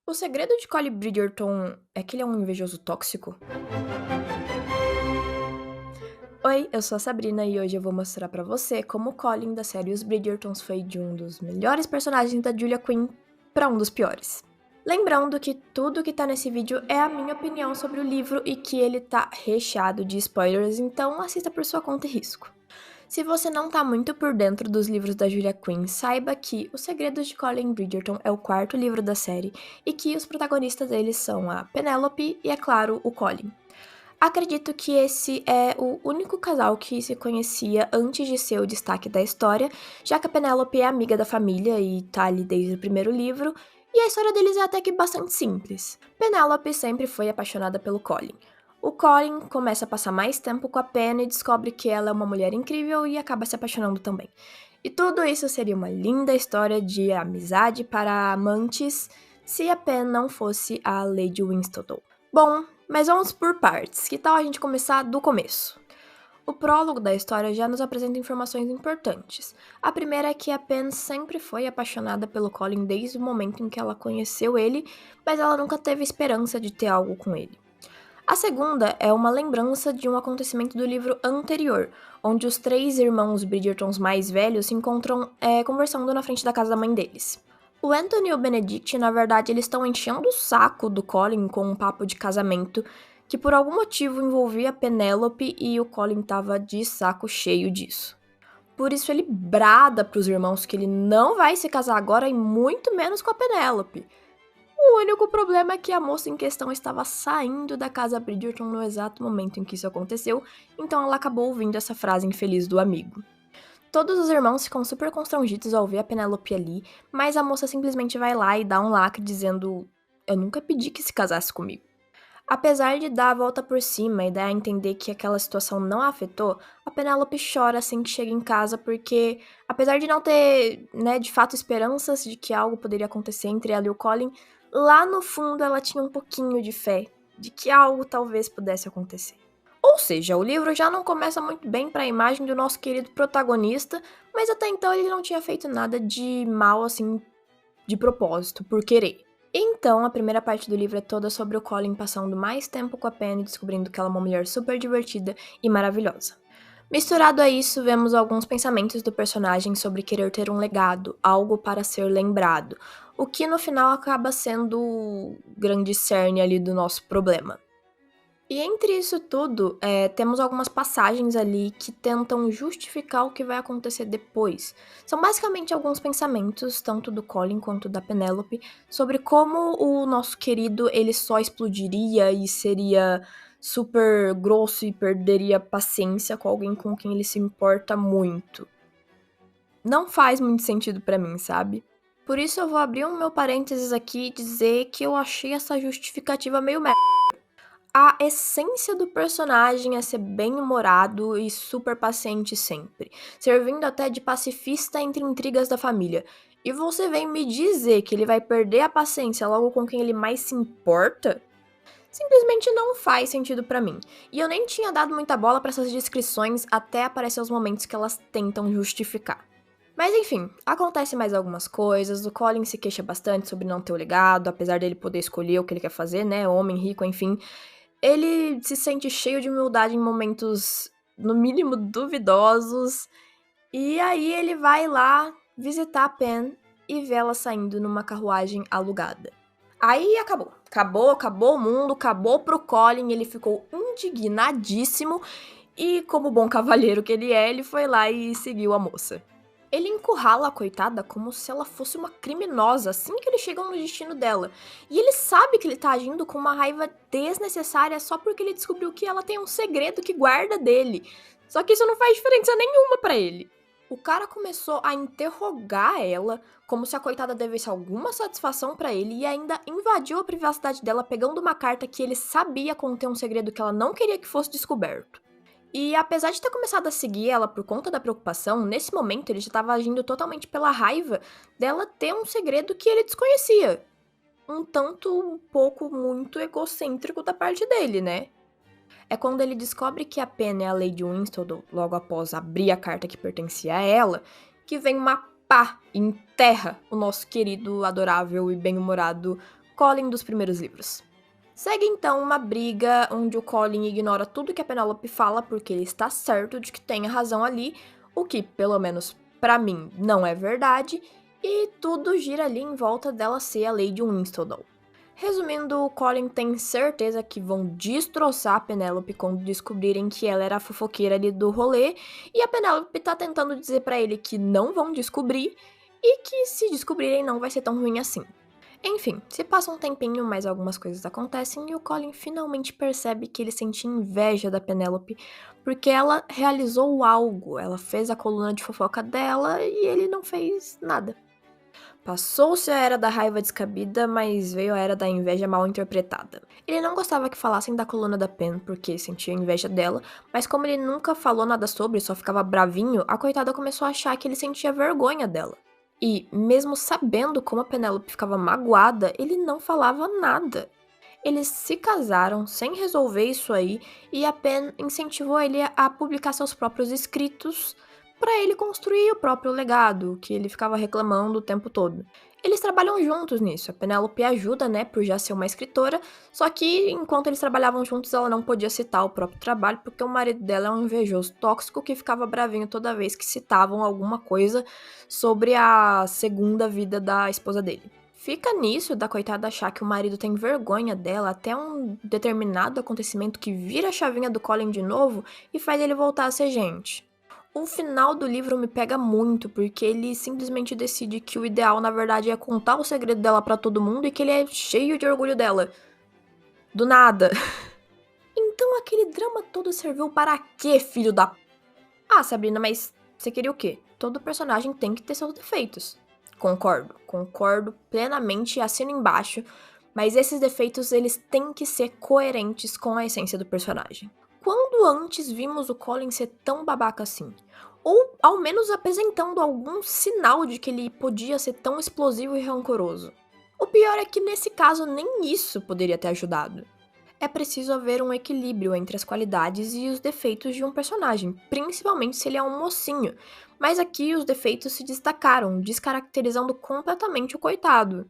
O segredo de Collie Bridgerton é que ele é um invejoso tóxico? Oi, eu sou a Sabrina e hoje eu vou mostrar pra você como o Colin da série Os Bridgertons foi de um dos melhores personagens da Julia Quinn pra um dos piores. Lembrando que tudo que tá nesse vídeo é a minha opinião sobre o livro e que ele tá recheado de spoilers, então assista por sua conta e risco. Se você não tá muito por dentro dos livros da Julia Quinn, saiba que Os Segredos de Colin Bridgerton é o quarto livro da série e que os protagonistas deles são a Penélope e, é claro, o Colin. Acredito que esse é o único casal que se conhecia antes de ser o destaque da história, já que a Penélope é amiga da família e tá ali desde o primeiro livro, e a história deles é até que bastante simples. Penélope sempre foi apaixonada pelo Colin. O Colin começa a passar mais tempo com a Pen e descobre que ela é uma mulher incrível e acaba se apaixonando também. E tudo isso seria uma linda história de amizade para amantes se a Pen não fosse a Lady Winstone. Bom, mas vamos por partes. Que tal a gente começar do começo? O prólogo da história já nos apresenta informações importantes. A primeira é que a Pen sempre foi apaixonada pelo Colin desde o momento em que ela conheceu ele, mas ela nunca teve esperança de ter algo com ele. A segunda é uma lembrança de um acontecimento do livro anterior, onde os três irmãos Bridgertons mais velhos se encontram conversando na frente da casa da mãe deles. O Anthony e o Benedict, na verdade, eles estão enchendo o saco do Colin com um papo de casamento que por algum motivo envolvia a Penélope e o Colin tava de saco cheio disso. Por isso ele brada pros irmãos que ele não vai se casar agora e muito menos com a Penélope. O único problema é que a moça em questão estava saindo da casa Bridgerton no exato momento em que isso aconteceu, então ela acabou ouvindo essa frase infeliz do amigo. Todos os irmãos ficam super constrangidos ao ver a Penélope ali, mas a moça simplesmente vai lá e dá um lacre dizendo: "Eu nunca pedi que se casasse comigo". Apesar de dar a volta por cima e dar a entender que aquela situação não a afetou, a Penélope chora assim que chega em casa porque, apesar de não ter, de fato esperanças de que algo poderia acontecer entre ela e o Colin, lá no fundo ela tinha um pouquinho de fé de que algo talvez pudesse acontecer. Ou seja, o livro já não começa muito bem para a imagem do nosso querido protagonista, mas até então ele não tinha feito nada de mal assim de propósito, por querer. Então, a primeira parte do livro é toda sobre o Colin passando mais tempo com a Penny, descobrindo que ela é uma mulher super divertida e maravilhosa. Misturado a isso, vemos alguns pensamentos do personagem sobre querer ter um legado, algo para ser lembrado, o que no final acaba sendo o grande cerne ali do nosso problema. E entre isso tudo, temos algumas passagens ali que tentam justificar o que vai acontecer depois. São basicamente alguns pensamentos, tanto do Colin quanto da Penélope, sobre como o nosso querido ele só explodiria e seria super grosso e perderia paciência com alguém com quem ele se importa muito. Não faz muito sentido pra mim, sabe? Por isso eu vou abrir um meu parênteses aqui e dizer que eu achei essa justificativa meio merda. A essência do personagem é ser bem-humorado e super paciente sempre, servindo até de pacifista entre intrigas da família. E você vem me dizer que ele vai perder a paciência logo com quem ele mais se importa? Simplesmente não faz sentido pra mim. E eu nem tinha dado muita bola pra essas descrições até aparecer os momentos que elas tentam justificar. Mas enfim, acontece mais algumas coisas, o Colin se queixa bastante sobre não ter o legado, apesar dele poder escolher o que ele quer fazer, né, homem rico, enfim. Ele se sente cheio de humildade em momentos, no mínimo, duvidosos. E aí ele vai lá visitar a Pen e vê ela saindo numa carruagem alugada. Aí acabou. Acabou o mundo, acabou pro Colin, ele ficou indignadíssimo e, como bom cavalheiro que ele é, ele foi lá e seguiu a moça. Ele encurrala a coitada como se ela fosse uma criminosa assim que eles chegam no destino dela. E ele sabe que ele tá agindo com uma raiva desnecessária só porque ele descobriu que ela tem um segredo que guarda dele. Só que isso não faz diferença nenhuma pra ele. O cara começou a interrogar ela como se a coitada devesse alguma satisfação pra ele e ainda invadiu a privacidade dela pegando uma carta que ele sabia conter um segredo que ela não queria que fosse descoberto. E apesar de ter começado a seguir ela por conta da preocupação, nesse momento ele já estava agindo totalmente pela raiva dela ter um segredo que ele desconhecia. Um tanto, um pouco, muito egocêntrico da parte dele, né? É quando ele descobre que a Pen é a Lady Winstone, logo após abrir a carta que pertencia a ela, que vem uma pá e enterra o nosso querido, adorável e bem-humorado Colin dos primeiros livros. Segue então uma briga onde o Colin ignora tudo que a Penélope fala porque ele está certo de que tem a razão ali, o que, pelo menos pra mim, não é verdade, e tudo gira ali em volta dela ser a Lady Whistledown. Resumindo, o Colin tem certeza que vão destroçar a Penélope quando descobrirem que ela era a fofoqueira ali do rolê, e a Penélope tá tentando dizer pra ele que não vão descobrir, e que se descobrirem não vai ser tão ruim assim. Enfim, se passa um tempinho, mas algumas coisas acontecem e o Colin finalmente percebe que ele sente inveja da Penélope, porque ela realizou algo, ela fez a coluna de fofoca dela e ele não fez nada. Passou-se a era da raiva descabida, mas veio a era da inveja mal interpretada. Ele não gostava que falassem da coluna da Pen, porque sentia inveja dela, mas como ele nunca falou nada sobre, só ficava bravinho, a coitada começou a achar que ele sentia vergonha dela. E, mesmo sabendo como a Penélope ficava magoada, ele não falava nada. Eles se casaram sem resolver isso aí, e a Pen incentivou ele a publicar seus próprios escritos para ele construir o próprio legado, que ele ficava reclamando o tempo todo. Eles trabalham juntos nisso, a Penélope ajuda, né, por já ser uma escritora, só que enquanto eles trabalhavam juntos ela não podia citar o próprio trabalho porque o marido dela é um invejoso tóxico que ficava bravinho toda vez que citavam alguma coisa sobre a segunda vida da esposa dele. Fica nisso da coitada achar que o marido tem vergonha dela até um determinado acontecimento que vira a chavinha do Colin de novo e faz ele voltar a ser gente. O final do livro me pega muito, porque ele simplesmente decide que o ideal, na verdade, é contar o segredo dela pra todo mundo e que ele é cheio de orgulho dela. Do nada. Então aquele drama todo serviu para quê, filho da... Ah, Sabrina, mas você queria o quê? Todo personagem tem que ter seus defeitos. Concordo plenamente e assino embaixo, mas esses defeitos eles têm que ser coerentes com a essência do personagem. Quando antes vimos o Colin ser tão babaca assim? Ou ao menos apresentando algum sinal de que ele podia ser tão explosivo e rancoroso? O pior é que nesse caso nem isso poderia ter ajudado. É preciso haver um equilíbrio entre as qualidades e os defeitos de um personagem, principalmente se ele é um mocinho, mas aqui os defeitos se destacaram, descaracterizando completamente o coitado.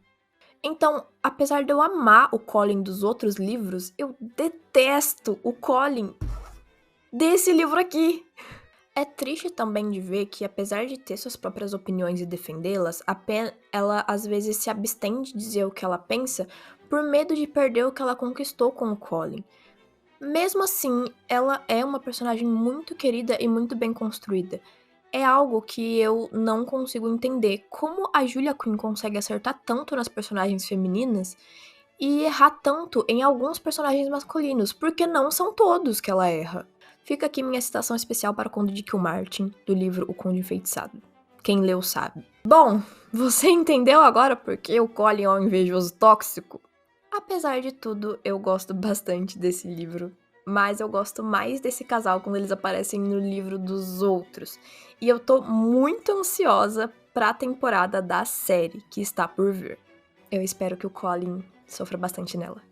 Então, apesar de eu amar o Colin dos outros livros, eu detesto o Colin desse livro aqui. É triste também de ver que, apesar de ter suas próprias opiniões e defendê-las, a Pen, ela às vezes se abstém de dizer o que ela pensa por medo de perder o que ela conquistou com o Colin. Mesmo assim, ela é uma personagem muito querida e muito bem construída. É algo que eu não consigo entender como a Julia Quinn consegue acertar tanto nas personagens femininas e errar tanto em alguns personagens masculinos, porque não são todos que ela erra. Fica aqui minha citação especial para o Conde de Kilmartin, do livro O Conde Enfeitiçado. Quem leu sabe. Bom, você entendeu agora por que o Colin é um invejoso tóxico? Apesar de tudo, eu gosto bastante desse livro, mas eu gosto mais desse casal quando eles aparecem no livro dos outros. E eu tô muito ansiosa pra temporada da série que está por vir. Eu espero que o Colin sofra bastante nela.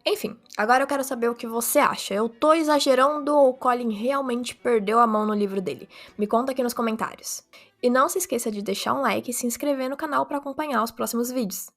Enfim, agora eu quero saber o que você acha. Eu tô exagerando ou o Colin realmente perdeu a mão no livro dele? Me conta aqui nos comentários. E não se esqueça de deixar um like e se inscrever no canal para acompanhar os próximos vídeos.